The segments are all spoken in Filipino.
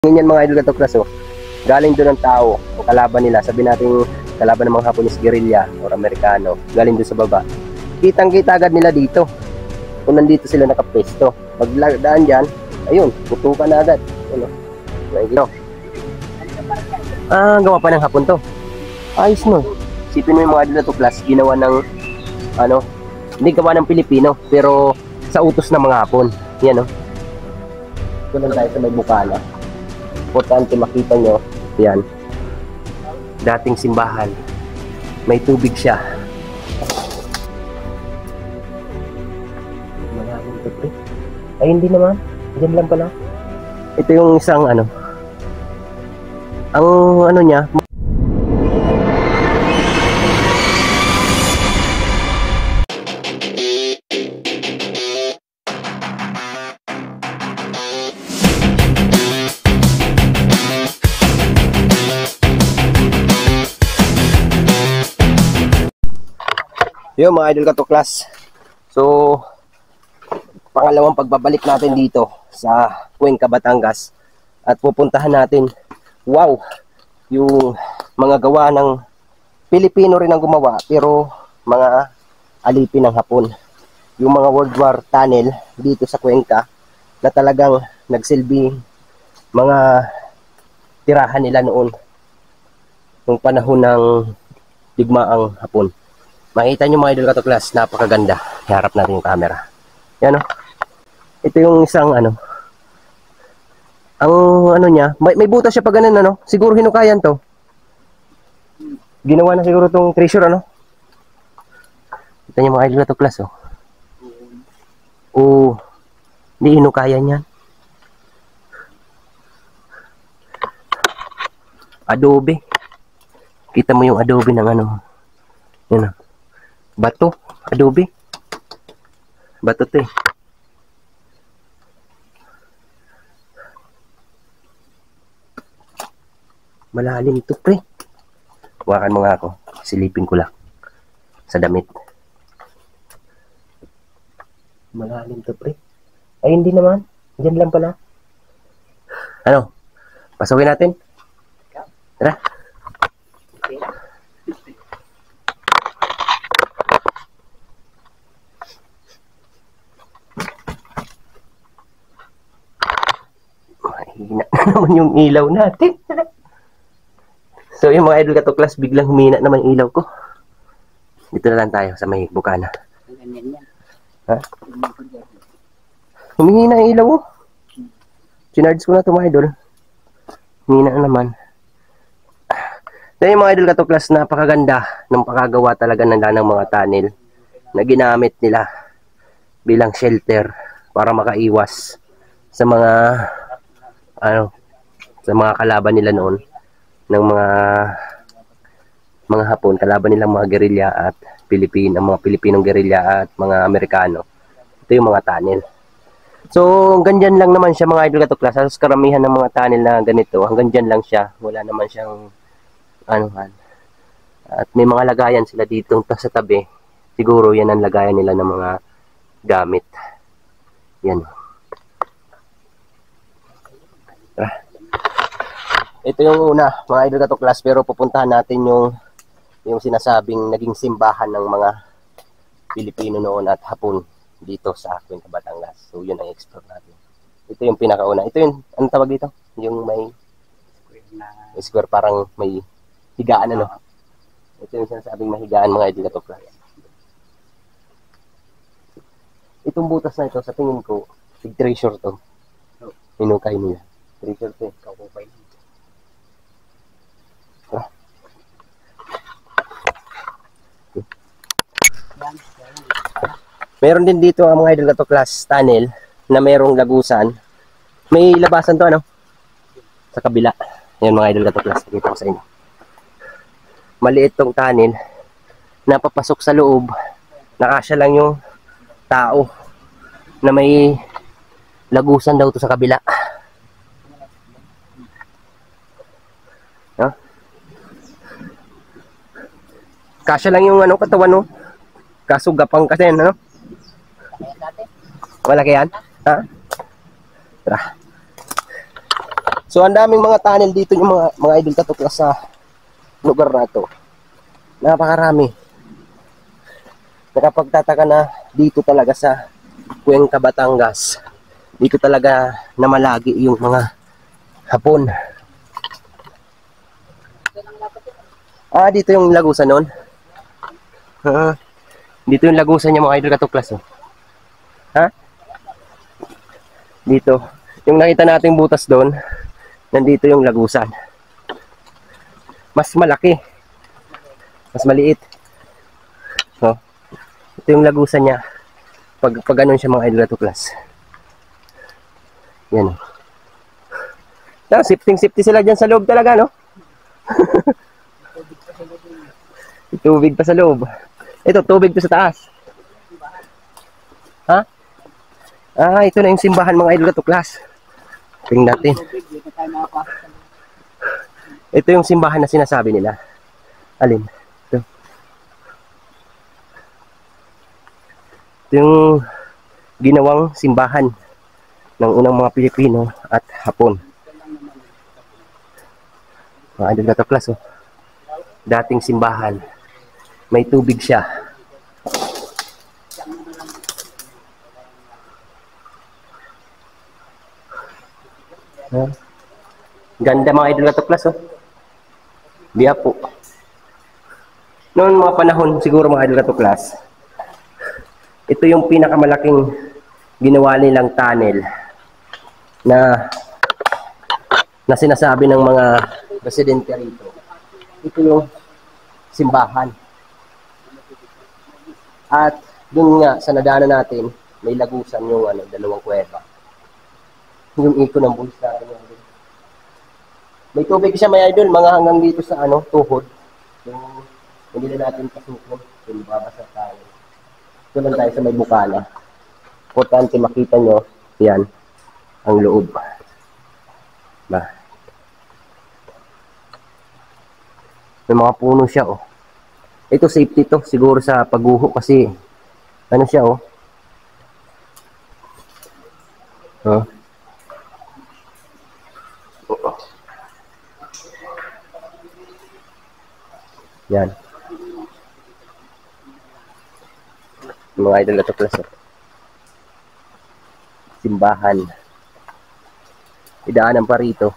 Ganyan mga idol katoklas, oh. Galing doon ng tao, ang kalaban nila, sabi natin kalaban ng mga Hapones guerrilla or Amerikano, galing doon sa baba. Kitang-kita agad nila dito. Kung nandito sila nakapwesto. Pag daan dyan, ayun, putukan na agad. Ano? Nakikita. Gawa pa ng Hapon to. Ayos no. Sipin mo yung mga idol katoklas, ginawa ng, hindi gawa ng Pilipino, pero sa utos ng mga Hapon. Yan, no. Ito lang tayo sa may Bukana. Importante makita nyo, yan, dating simbahan, may tubig siya. Maraming tubig. Ay hindi naman, dyan lang pala. Ito yung isang ang niya, yun mga idol katoklas. So pangalawang pagbabalik natin dito sa Cuenca, Batangas, at pupuntahan natin, wow, yung mga gawa ng Pilipino rin ang gumawa, pero mga alipin ng Hapon, yung mga World War tunnel dito sa Cuenca na talagang nagsilbi mga tirahan nila noon nung panahon ng digmaang Hapon. Makita nyo mga idol katoklas, napakaganda. Iharap natin yung camera. Yan o. Ito yung isang niya, may butas siya pa ganun siguro hinukayan to. Ginawa na siguro tong treasure Kita nyo mga idol katoklas hindi hinukayan yan. Adobe. Kita mo yung adobe ng yan bato, adobe. Bato to eh. Malalim ito pre. Huwakan mo nga ako. Silipin ko lang. Sa damit. Malalim to pre. Ay hindi naman. Diyan lang pala. Ano? Pasukin natin. Tara. Mahina naman yung ilaw natin. So yung mga idol katoklas, biglang humina naman yung ilaw ko. Dito na lang tayo sa may Bukana. Ha? Humina yung ilaw oh. Sinards ko na ito mga idol. Humina na naman. So yung mga idol katoklas, napakaganda ng pakagawa talaga ng mga tunnel na ginamit nila bilang shelter para makaiwas sa mga sa mga kalaban nila noon ng mga Hapon, kalaban nilang mga gerilya at mga Pilipinong gerilya at mga Amerikano. Ito yung mga tunnel. So hanggang dyan lang naman siya mga idol katoklas. Halos karamihan ng mga tunnel na ganito, hanggang dyan lang siya. Wala naman siyang at may mga lagayan sila dito sa tabi. Siguro yan ang lagayan nila ng mga gamit. Yan. Ito yung una mga idol katoklas, pero pupuntahan natin yung sinasabing naging simbahan ng mga Pilipino noon at Hapon dito sa Cuenca, Batangas. So yun ang explore natin. Ito yung pinakauna. Ito yung anong tawag dito? Yung may square, parang may higaan Ito yung sinasabing mahigaan mga idol katoklas. Itong butas na ito sa tingin ko treasure to. Hinukay nila. Treasure to eh. Kakupay nila. Meron din dito ang mga idol katoklas tunnel na merong lagusan. May labasan to sa kabila. Yan mga idol katoklas, nakita ko sa inyo. Maliit tong tunnel, napapasok sa loob, nakasya lang yung tao na may lagusan daw to sa kabila. Kasya lang yung katawan kaso gapang kasi Malaki yan? Ha? Tara. So ang daming mga tunnel dito yung mga idol katuklas sa lugar na to. Napakarami. Nakapagtataka na dito talaga sa Cuenca, Batangas. Dito talaga namalagi yung mga Hapon. Dito yung lagusan nun. Dito yung lagusan niya mga idol katuklas. Oh. Ha? Dito. Yung nakita nating butas doon, nandito yung lagusan. Mas malaki. Mas maliit. Oh. Ito yung lagusan niya. Pag ganun siya mga idol katuklas. Yan. Safety sila dyan sa loob talaga, no? Tubig pa sa loob. Ito, tubig to sa taas. Ha? Ito na yung simbahan mga idol katuklas. Tingnan natin. Ito yung simbahan na sinasabi nila. Alin? Ito. Ito yung ginawang simbahan ng unang mga Pilipino at Hapon. Mga idol katuklas, oh. Dating simbahan. May tubig siya. Ganda mga idol katuklas, oh. Biya po. Noon mga panahon siguro mga idol katuklas, ito yung pinakamalaking ginawa nilang tunnel na sinasabi ng mga residente rito. Ito yung simbahan. At dun nga sa nadaanan natin, may lagusan yung dalawang kuweba. Yung iko ng buhis natin. May tubig siya may idol, mga hanggang dito sa tuhod. Yung hindi na natin pasukon, yung babasa tayo. Ito lang tayo sa may bukana. Importante makita nyo, yan, ang loob. Ba? May mga puno siya, oh. Ito safety to, siguro sa pagguho kasi, ano siya, oh. Huh? Yan. Mga idol na to plus, oh. Simbahan. Idaanan pa rito.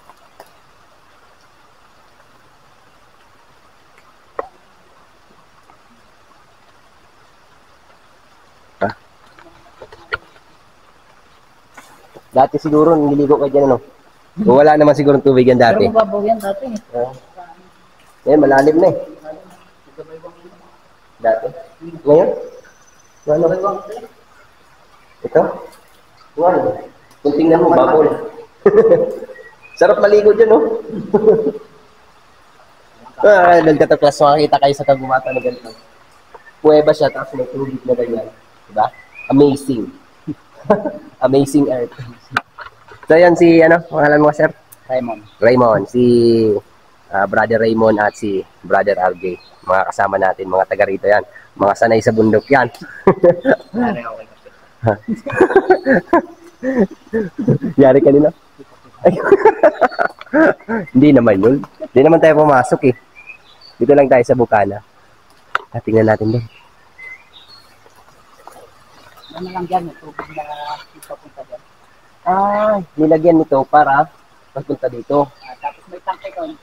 Dati siguro nililigo ka dyan, ano? O wala naman siguro tubig yan dati. Pero mababaw yan dati. Malalim na eh. Dati. Ngayon? Ano? Ito? Ano? Kung tingnan mo, babol. Sarap maligo dyan, no? Nagkataklas, makakita kayo sa kagumata na ganito. Puweba siya, tapos may tubig na ganyan. Diba? Amazing. Amazing earth. So yan si, pangalan mo sir? Raymond. Si Brother Raymond at si Brother RJ. Mga kasama natin, mga taga rito yan. Mga sanay sa bundok yan. Yari kanina? Hindi naman yun. Hindi naman tayo pumasok eh. Dito lang tayo sa bukana. Tingnan natin doon. Ano lang dyan, tubig na ipapunta dyan. Nilagyan nito para magpunta dito. Tapos may tangke doon.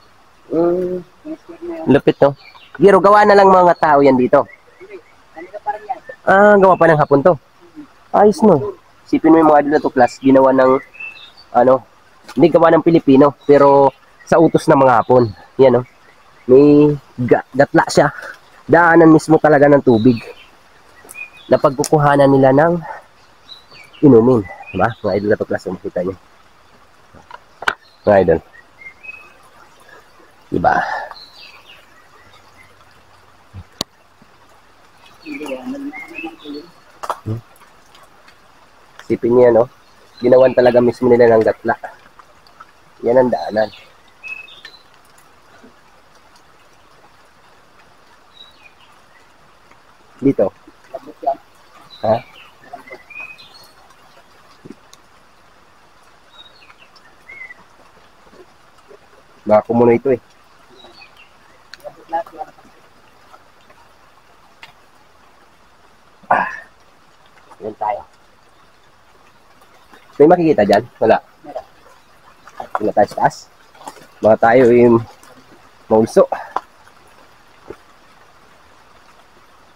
Lupit, no? Pero gawa na lang mga tao yan dito. Kanina pa rin yan. Gawa pa ng hapon to. Ayos, no? Sipin mo yung mga idol na to class, ginawa ng, hindi gawa ng Pilipino, pero sa utos ng mga hapon. Yan, no? May gatla siya. Daanan mismo talaga ng tubig. Na pagkukuhanan nila ng inumin. Diba? Mga idol na to class, makita nyo. Mga idol. Diba? Sipin niya, no? Ginawan talaga mismo nila ng gatla. Yan ang daanan. Dito. Ha? Baka kumuno ito eh. Lahat yan. Yan tayo. May makikita dyan? Wala. Meron. Wala tayo sa taas. Baka tayo yung maulso.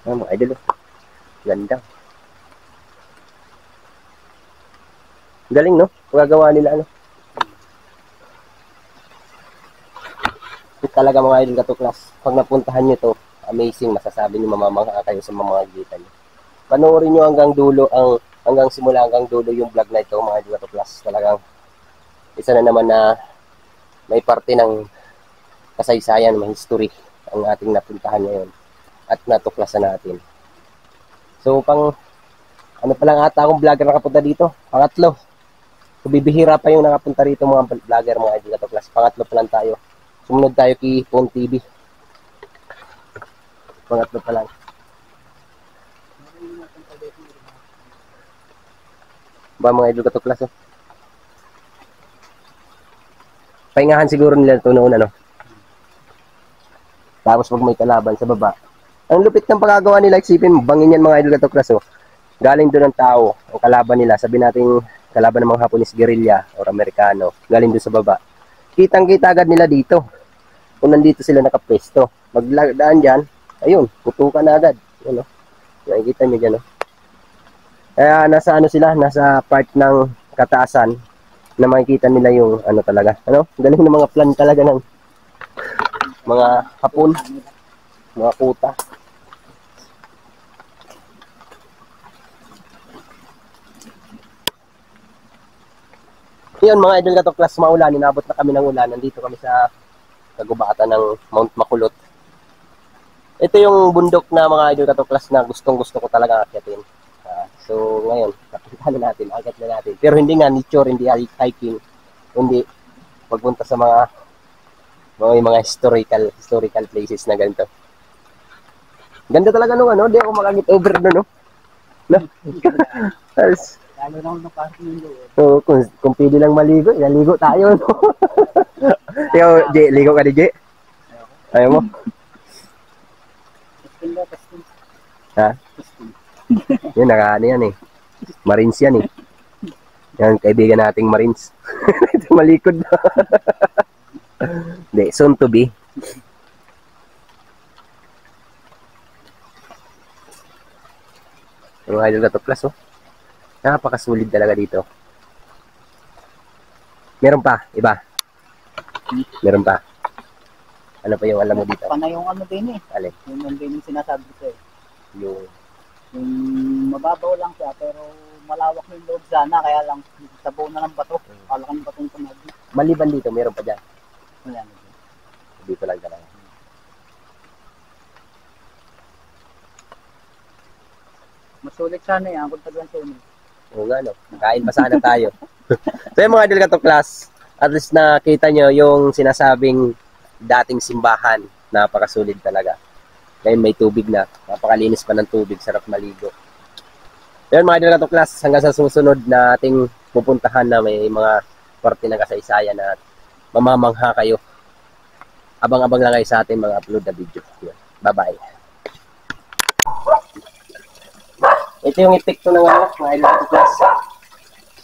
Mga idol. Ganda. Galing, no? Pagagawa nila, ano? Ito talaga mga idol katuklas. Pag napuntahan nyo to, amazing. Masasabi nyo, mamamangha kayo sa mga gitan nyo. Panoorin nyo hanggang dulo, hanggang simula hanggang dulo yung vlog na ito, mga idol katuklas. Talagang isa na naman na may parte ng kasaysayan, may history ang ating napuntahan ngayon at natuklasan natin. So, ano pa lang ata akong vlogger nakapunta dito? Pangatlo. So, bibihira pa yung nakapunta rito mga vlogger, mga idol katuklas. Pangatlo pa lang tayo. Sumunod tayo kay Pon TV. Pangatlo pa lang. Ba mga idol katuklas, oh. Pahingahan siguro nila ito noon, ano. Tapos pag may kalaban sa baba. Ang lupit ng pagkagawa nila, isipin mo, bangin yan mga idol katuklas, oh. Galing doon ang tao, ang kalaban nila, sabi natin kalaban ng mga Hapones guerrilla or Amerikano, galing doon sa baba. Kitang-kita agad nila dito. Kung nandito sila nakapwesto. Magdaan dyan, ayun, putukan na agad. Yun, oh. Nakikita nyo dyan, oh. Kaya nasa ano sila, nasa part ng kataasan na makikita nila yung ano talaga. Ano? Galing ng mga plan talaga ng mga Hapon, mga kuta. Yun mga idol katuklas, maulan, inabot na kami ng ulan. Nandito kami sa kagubatan ng Mount Makulot. Ito yung bundok na mga idol katuklas na gustong-gusto ko talaga akyatin. So ngayon, napunta na natin, akyat na natin. Pero hindi nga nature, hindi hiking, hindi pagpunta sa mga historical places na ganito. Ganda talaga nung ano, di ako makagit over doon, no? No? Lalo na kung parking yung doon. So, kung pwede lang maligo, naligo tayo, no? Ikaw, J, ligo ka ni J? Ayaw mo? Testing. Ha? Yun, ano yan eh. Marines yan eh. Yan, kaibigan nating Marines. Malikod na. Hindi, soon to be. Yung idol na to plus, oh. Napakasulit talaga dito. Meron pa, iba. Meron pa. Ano pa yung alam mo dito? Panay yung ano din eh. Alin? Yung din yung sinasabi ko eh. Yung Yung mababaw lang siya pero malawak yung loob sana kaya lang sabaw na ng bato. Kalaking batong tumagi. maliban dito, meron pa dyan. Wala na din. Dito lang talaga. Masulit sana yan kung taglan sulit. Oo nga, no? Kain pa sana tayo. So yung mga idol ka to class, at least nakita nyo yung sinasabing dating simbahan. Napakasulit talaga. Ngayon may tubig na. Napakalinis pa ng tubig. Sarap maligo. Yun mga idol ka to class, hanggang sa susunod na ating pupuntahan na may mga parte ng kasaysayan at mamamangha kayo. Abang-abang lang kayo sa ating mga upload na video. Bye-bye. Ito yung epekto ng mga idol ka to class.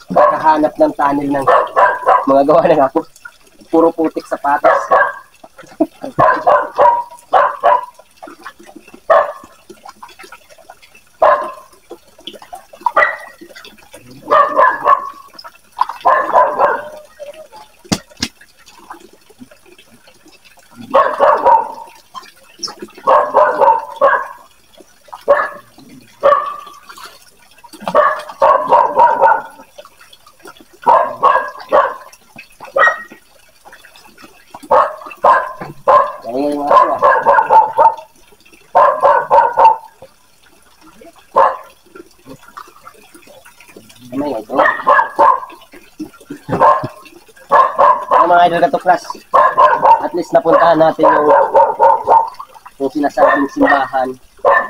Pagkahanap ng tunnel ng mga gawa ng ako. Puro putik sa patas. Ngayon yung mga ano yung ito? Ang mga idol ka to class. At least napuntahan natin yung sinasabing simbahan at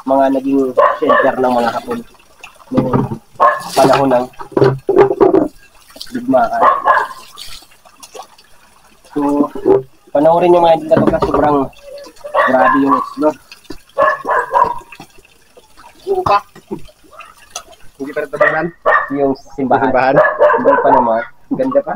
mga naging shelter ng mga Hapon noong panahon ng digmaan. So, panoorin nyo mga idol ka to class, sobrang grabe yung explore. Upa. Hindi pa rin tabanan. Yung simbahan. Simbahan. Hindi pa naman. Ganda pa.